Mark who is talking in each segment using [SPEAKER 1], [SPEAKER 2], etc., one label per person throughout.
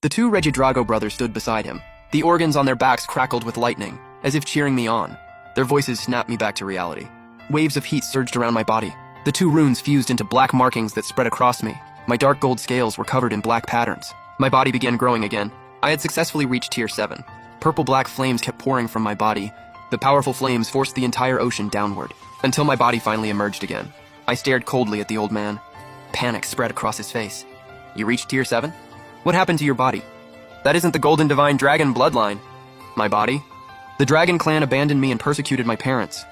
[SPEAKER 1] The two Regidrago brothers stood beside him. The organs on their backs crackled with lightning, as if cheering me on. Their voices snapped me back to reality. Waves of heat surged around my body. The two runes fused into black markings that spread across me. My dark gold scales were covered in black patterns. My body began growing again. I had successfully reached Tier 7. Purple-black flames kept pouring from my body. The powerful flames forced the entire ocean downward, until my body finally emerged again. I stared coldly at the old man. Panic spread across his face. You reached Tier 7? What happened to your body? That isn't the Golden Divine Dragon bloodline. My body? The Dragon Clan abandoned me and persecuted my parents.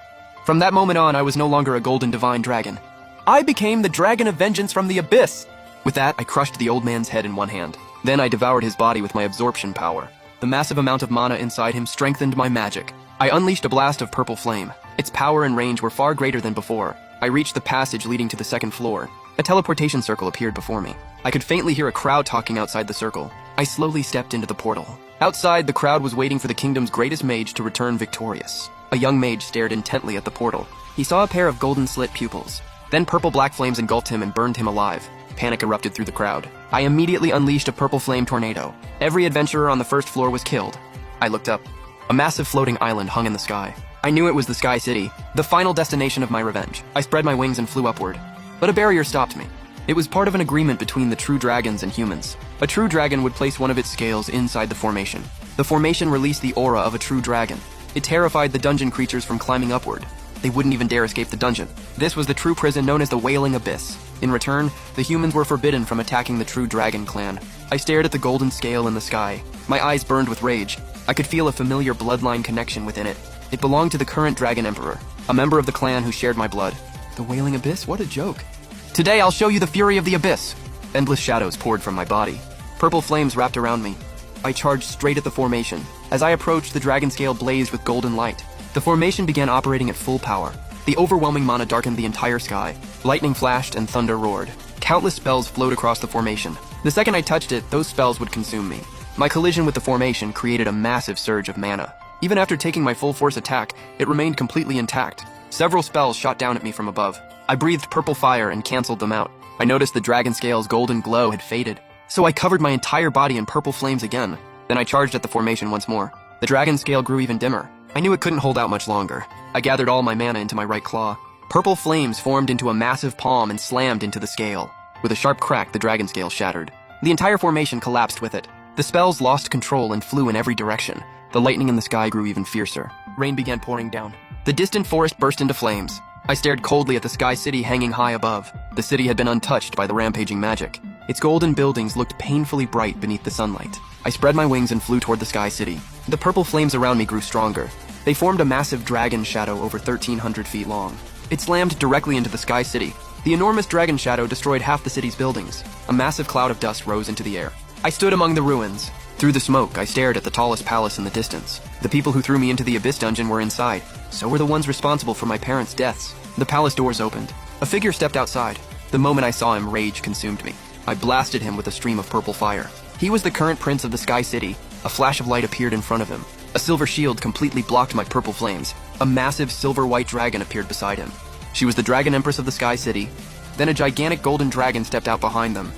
[SPEAKER 1] From that moment on, I was no longer a Golden Divine Dragon. I became the Dragon of Vengeance from the Abyss! With that, I crushed the old man's head in one hand. Then I devoured his body with my absorption power. The massive amount of mana inside him strengthened my magic. I unleashed a blast of purple flame. Its power and range were far greater than before. I reached the passage leading to the second floor. A teleportation circle appeared before me. I could faintly hear a crowd talking outside the circle. I slowly stepped into the portal. Outside, the crowd was waiting for the kingdom's greatest mage to return victorious. A young mage stared intently at the portal. He saw a pair of golden slit pupils. Then purple-black flames engulfed him and burned him alive. Panic erupted through the crowd. I immediately unleashed a purple flame tornado. Every adventurer on the first floor was killed. I looked up. A massive floating island hung in the sky. I knew it was the Sky City, the final destination of my revenge. I spread my wings and flew upward. But a barrier stopped me. It was part of an agreement between the true dragons and humans. A true dragon would place one of its scales inside the formation. The formation released the aura of a true dragon. It terrified the dungeon creatures from climbing upward. They wouldn't even dare escape the dungeon. This was the true prison known as the Wailing Abyss. In return, the humans were forbidden from attacking the true dragon clan. I stared at the golden scale in the sky. My eyes burned with rage. I could feel a familiar bloodline connection within it. It belonged to the current dragon emperor, a member of the clan who shared my blood. The Wailing Abyss? What a joke. Today I'll show you the fury of the abyss. Endless shadows poured from my body. Purple flames wrapped around me. I charged straight at the formation. As I approached, the dragon scale blazed with golden light. The formation began operating at full power. The overwhelming mana darkened the entire sky. Lightning flashed and thunder roared. Countless spells flowed across the formation. The second I touched it, those spells would consume me. My collision with the formation created a massive surge of mana. Even after taking my full force attack, it remained completely intact. Several spells shot down at me from above. I breathed purple fire and canceled them out. I noticed the dragon scale's golden glow had faded. So I covered my entire body in purple flames again. Then I charged at the formation once more. The dragon scale grew even dimmer. I knew it couldn't hold out much longer. I gathered all my mana into my right claw. Purple flames formed into a massive palm and slammed into the scale. With a sharp crack, the dragon scale shattered. The entire formation collapsed with it. The spells lost control and flew in every direction. The lightning in the sky grew even fiercer. Rain began pouring down. The distant forest burst into flames. I stared coldly at the Sky City hanging high above. The city had been untouched by the rampaging magic. Its golden buildings looked painfully bright beneath the sunlight. I spread my wings and flew toward the Sky City. The purple flames around me grew stronger. They formed a massive dragon shadow over 1,300 feet long. It slammed directly into the Sky City. The enormous dragon shadow destroyed half the city's buildings. A massive cloud of dust rose into the air. I stood among the ruins. Through the smoke, I stared at the tallest palace in the distance. The people who threw me into the Abyss dungeon were inside. So were the ones responsible for my parents' deaths. The palace doors opened. A figure stepped outside. The moment I saw him, rage consumed me. I blasted him with a stream of purple fire. He was the current prince of the Sky City. A flash of light appeared in front of him. A silver shield completely blocked my purple flames. A massive silver-white dragon appeared beside him. She was the Dragon Empress of the Sky City. Then a gigantic golden dragon stepped out behind them.